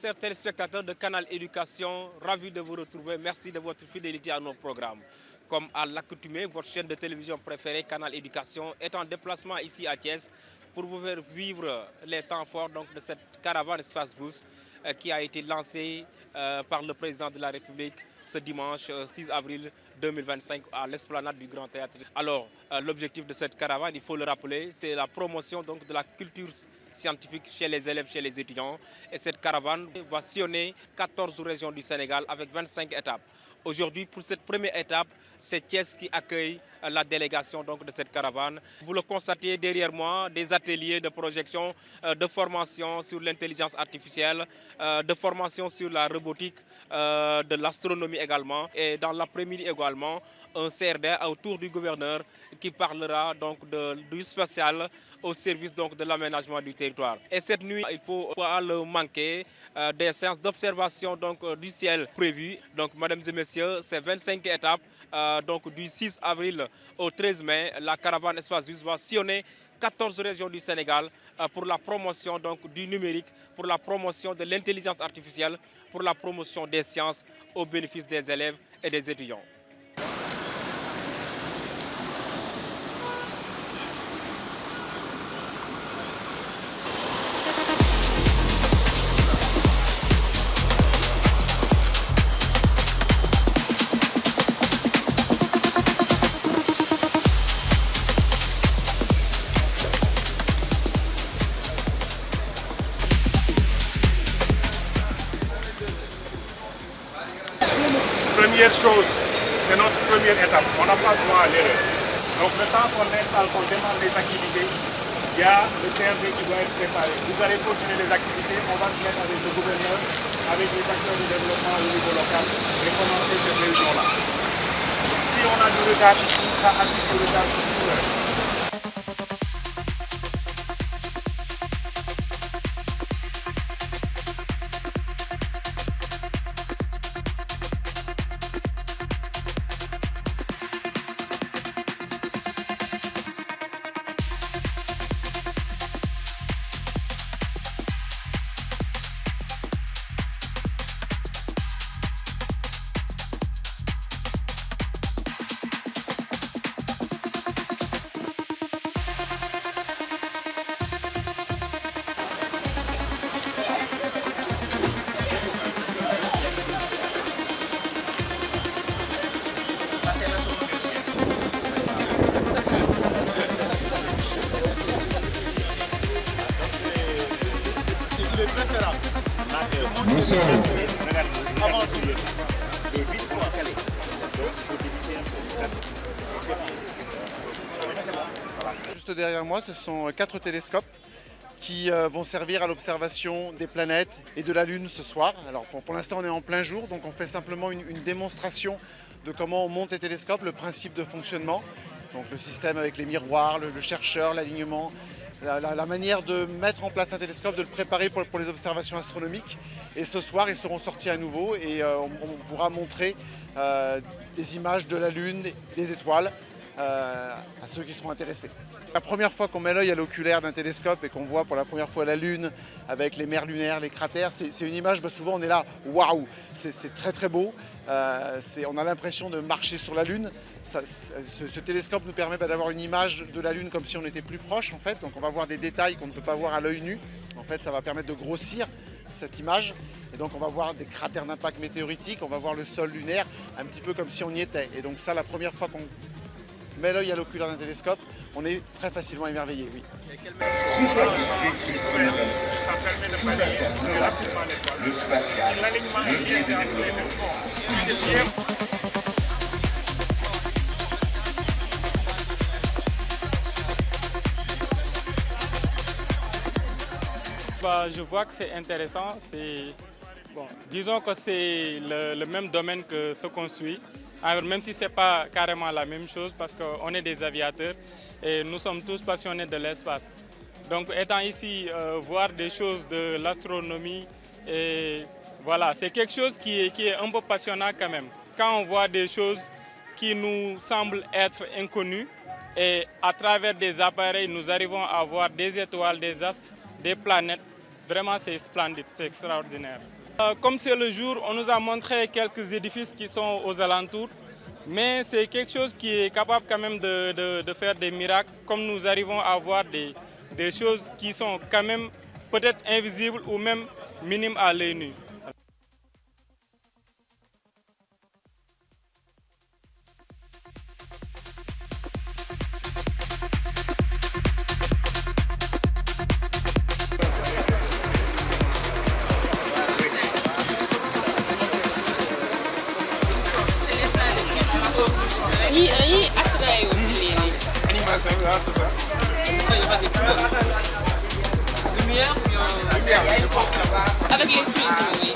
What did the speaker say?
Chers téléspectateurs de Canal Éducation, ravi de vous retrouver. Merci de votre fidélité à nos programmes. Comme à l'accoutumée, votre chaîne de télévision préférée, Canal Éducation, est en déplacement ici à Thiès pour vous faire vivre les temps forts de cette caravane Espace Bus qui a été lancée par le président de la République ce dimanche 6 avril 2025 à l'esplanade du Grand Théâtre. Alors, l'objectif de cette caravane, il faut le rappeler, c'est la promotion de la culture scientifique chez les élèves, chez les étudiants. Et cette caravane va sillonner 14 régions du Sénégal avec 25 étapes. Aujourd'hui, pour cette première étape, c'est Thiès qui accueille la délégation de cette caravane. Vous le constatez derrière moi, des ateliers de projection, de formation sur l'intelligence artificielle, de formation sur la robotique, de l'astronomie également. Et dans l'après-midi également, un CRD autour du gouverneur qui parlera du spatial au service de l'aménagement du territoire. Et cette nuit, il ne faut pas le manquer, des séances d'observation du ciel prévues. Donc, mesdames et messieurs, c'est 25 étapes. Du 6 avril au 13 mai, la caravane Espace Bus va sillonner 14 régions du Sénégal pour la promotion du numérique, pour la promotion de l'intelligence artificielle, pour la promotion des sciences au bénéfice des élèves et des étudiants. Première chose, c'est notre première étape. On n'a pas droit à l'erreur. Donc le temps qu'on installe, qu'on démarre les activités, il y a le CRD qui doit être préparé. Vous allez continuer les activités, on va se mettre avec le gouverneur, avec les acteurs du développement au niveau local et commencer cette réunion-là. Si on a du retard ici, ça attire du retard sur tout le reste. Juste derrière moi, ce sont 4 télescopes qui vont servir à l'observation des planètes et de la Lune ce soir. Alors pour l'instant on est en plein jour, donc on fait simplement une démonstration de comment on monte les télescopes, le principe de fonctionnement. Donc le système avec les miroirs, le chercheur, l'alignement, la manière de mettre en place un télescope, de le préparer pour les observations astronomiques. Et ce soir, ils seront sortis à nouveau et on pourra montrer des images de la Lune, des étoiles à ceux qui seront intéressés. La première fois qu'on met l'œil à l'oculaire d'un télescope et qu'on voit pour la première fois la Lune avec les mers lunaires, les cratères, c'est une image, souvent on est là, waouh, c'est très très beau, on a l'impression de marcher sur la Lune. Ce télescope nous permet d'avoir une image de la Lune comme si on était plus proche en fait, donc on va voir des détails qu'on ne peut pas voir à l'œil nu. En fait, ça va permettre de grossir cette image et donc on va voir des cratères d'impact météoritique, on va voir le sol lunaire un petit peu comme si on y était. Et donc ça, la première fois qu'on met l'œil à l'oculaire d'un télescope, on est très facilement émerveillé, oui. Le spatial, le lieu de développement. Je vois que c'est intéressant. Disons que c'est le même domaine que ce qu'on suit. Alors, même si ce n'est pas carrément la même chose parce qu'on est des aviateurs et nous sommes tous passionnés de l'espace. Donc étant ici, voir des choses de l'astronomie, voilà, c'est quelque chose qui est un peu passionnant quand même. Quand on voit des choses qui nous semblent être inconnues et à travers des appareils, nous arrivons à voir des étoiles, des astres, des planètes Vraiment, c'est splendide, c'est extraordinaire. Comme c'est le jour, on nous a montré quelques édifices qui sont aux alentours, mais c'est quelque chose qui est capable quand même de faire des miracles, comme nous arrivons à voir des choses qui sont quand même peut-être invisibles ou même minimes à l'œil nu. Avec les fruits.